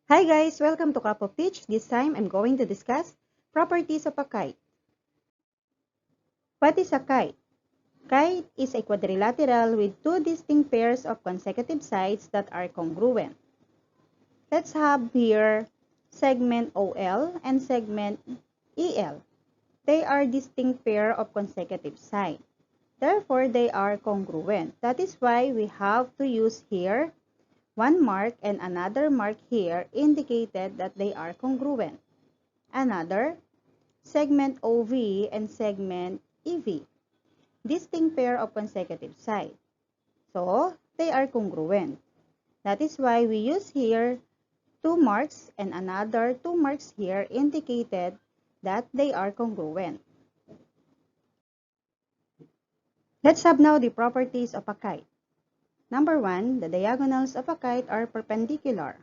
Hi guys, welcome to Cup of Teach. This time I'm going to discuss properties of a kite. What is a kite? Kite is a quadrilateral with two distinct pairs of consecutive sides that are congruent. Let's have here segment OL and segment EL. They are distinct pair of consecutive sides. Therefore, they are congruent. That is why we have to use here one mark and another mark here indicated that they are congruent. Another, segment OV and segment EV, distinct pair of consecutive sides. So, they are congruent. That is why we use here 2 marks and another 2 marks here indicated that they are congruent. Let's have now the properties of a kite. Number 1, the diagonals of a kite are perpendicular.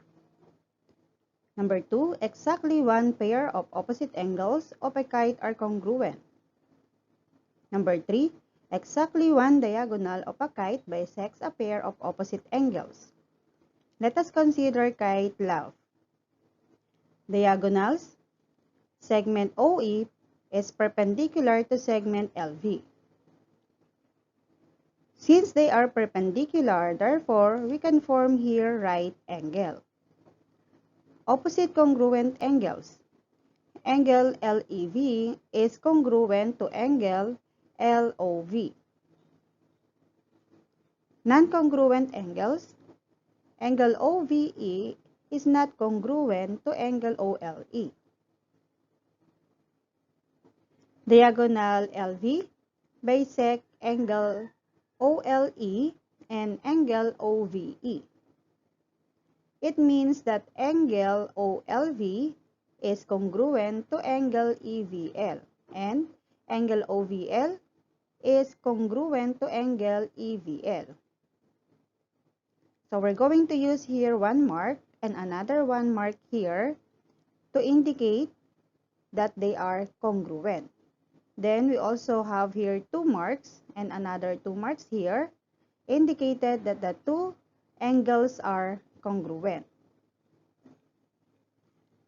Number 2, exactly one pair of opposite angles of a kite are congruent. Number 3, exactly one diagonal of a kite bisects a pair of opposite angles. Let us consider kite length. Diagonals. Segment OE is perpendicular to segment LV. Since they are perpendicular, therefore, we can form here right angle. Opposite congruent angles. Angle LEV is congruent to angle LOV. Non-congruent angles. Angle OVE is not congruent to angle OLE. Diagonal LV bisect angle OLE and angle OVE. It means that angle OLV is congruent to angle EVL and angle OVL is congruent to angle EVL. So we're going to use here one mark and another one mark here to indicate that they are congruent. Then we also have here 2 marks and another 2 marks here, indicated that the two angles are congruent.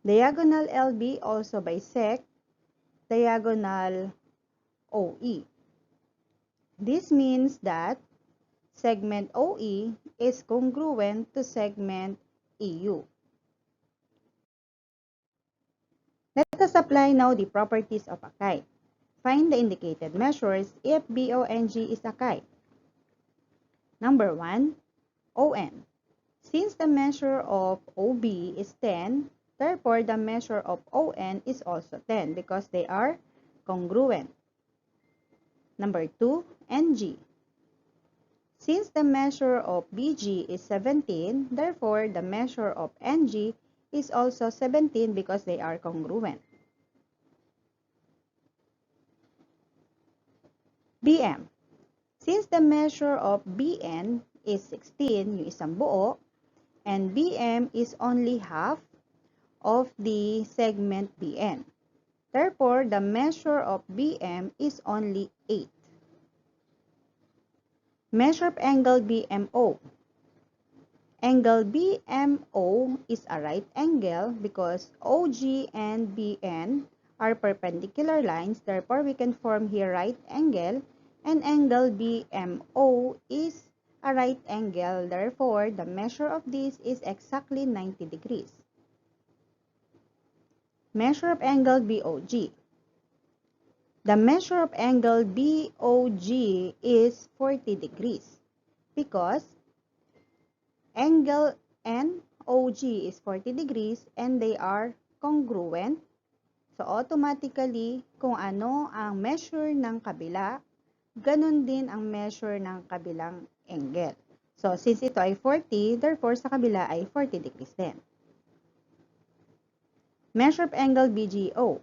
Diagonal LB also bisect diagonal OE. This means that segment OE is congruent to segment EU. Let us apply now the properties of a kite. Find the indicated measures if BONG is a kite. Number 1, ON. Since the measure of OB is 10, therefore the measure of ON is also 10 because they are congruent. Number 2, NG. Since the measure of BG is 17, therefore the measure of NG is also 17 because they are congruent. BM. Since the measure of BN is 16, yung isang buo, and BM is only half of the segment BN. Therefore, the measure of BM is only 8. Measure of angle BMO. Angle BMO is a right angle because OG and BN are perpendicular lines. Therefore, we can form here right angle, and angle BMO is a right angle. Therefore, the measure of this is exactly 90 degrees. Measure of angle BOG. The measure of angle BOG is 40 degrees because angle NOG is 40 degrees and they are congruent. So, automatically, kung ano ang measure ng kabila, ganun din ang measure ng kabilang angle. So, since ito ay 40, therefore sa kabila ay 40 degrees din. Measure of angle BGO.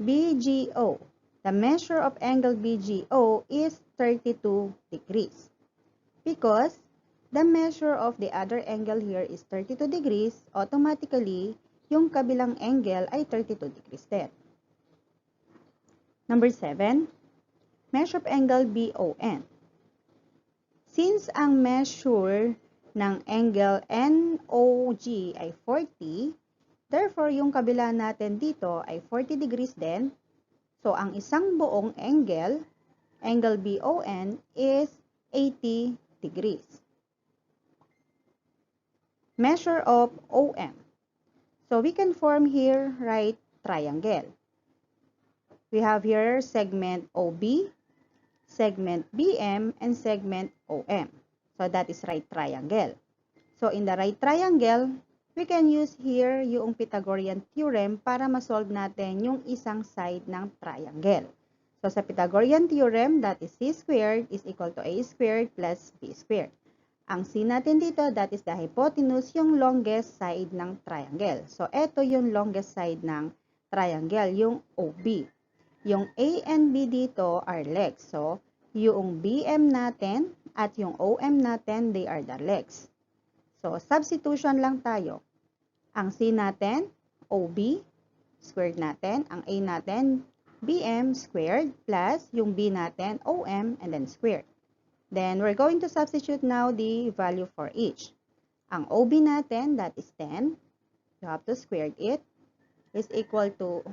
BGO. The measure of angle BGO is 32 degrees because the measure of the other angle here is 32 degrees. Automatically, yung kabilang angle ay 32 degrees din. Number 7, measure of angle BON. Since ang measure ng angle NOG ay 40, therefore yung kabila natin dito ay 40 degrees din. So ang isang buong angle BON is 80 degrees. Measure of OM. So we can form here right triangle. We have here segment OB, segment BM, and segment OM. So that is right triangle. So in the right triangle, we can use here yung Pythagorean theorem para ma-solve natin yung isang side ng triangle. So sa Pythagorean theorem, that is C squared is equal to A squared plus B squared. Ang C natin dito, that is the hypotenuse, yung longest side ng triangle. So ito yung longest side ng triangle, yung OB. Yung A and B dito are legs. So yung BM natin at yung OM natin, they are the legs. So substitution lang tayo. Ang C natin, OB, squared natin. Ang A natin, BM squared, plus yung B natin, OM, and then squared. Then, we're going to substitute now the value for each. Ang OB natin, that is 10. You have to square it. Is equal to,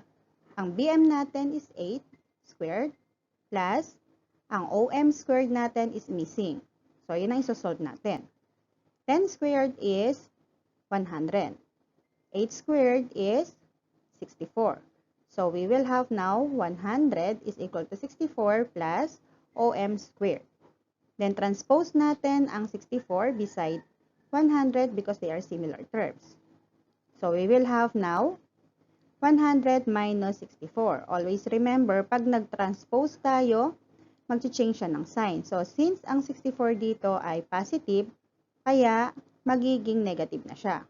ang BM natin is 8 squared, plus, ang OM squared natin is missing. So, yun ang isosolve natin. 10 squared is 100. 8 squared is 64. So, we will have now 100 is equal to 64 plus OM squared. Then, transpose natin ang 64 beside 100 because they are similar terms. So, we will have now 100 minus 64. Always remember, pag nag-transpose tayo, mag-change siya ng sign. So, since ang 64 dito ay positive, kaya magiging negative na siya.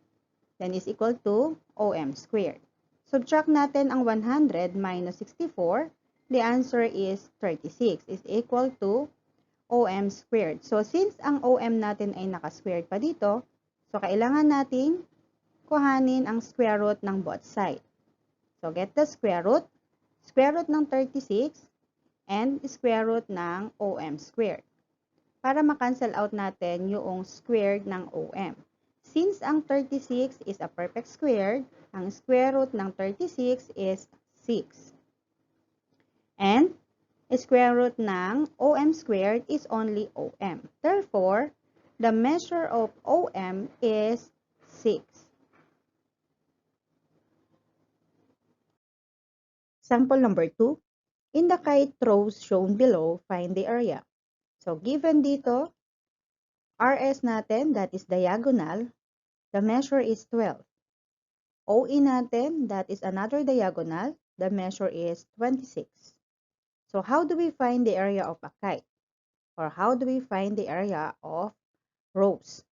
Then, is equal to OM squared. Subtract natin ang 100 minus 64. The answer is 36 is equal to OM squared. So, since ang OM natin ay naka-squared pa dito, so, kailangan nating kuhanin ang square root ng both side. So, get the square root ng 36, and square root ng OM squared. Para ma-cancel out natin yung squared ng OM. Since ang 36 is a perfect square, ang square root ng 36 is 6. And square root ng OM squared is only OM. Therefore, the measure of OM is 6. Sample number 2. In the kite rows shown below, find the area. So, given dito, RS natin, that is diagonal, the measure is 12. OE natin, that is another diagonal, the measure is 26. So, how do we find the area of a kite? Or how do we find the area of rows?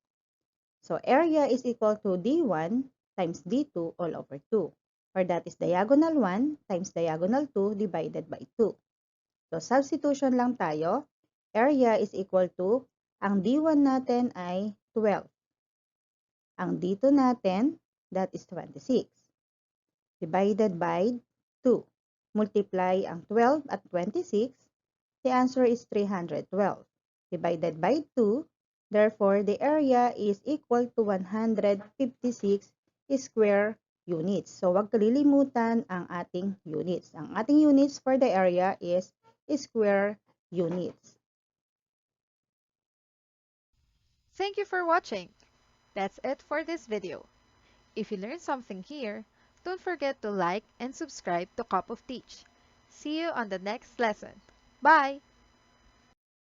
So, area is equal to D1 times D2 all over 2. Or that is diagonal 1 times diagonal 2 divided by 2. So, substitution lang tayo. Area is equal to, ang D1 natin ay 12. Ang D2 natin, that is 26. Divided by 2. Multiply ang 12 at 26, the answer is 312. Divided by 2, therefore, the area is equal to 156 square units. So, wag kalilimutan ang ating units. Ang ating units for the area is square units. Thank you for watching. That's it for this video. If you learned something here, don't forget to like and subscribe to Cup of Teach. See you on the next lesson. Bye!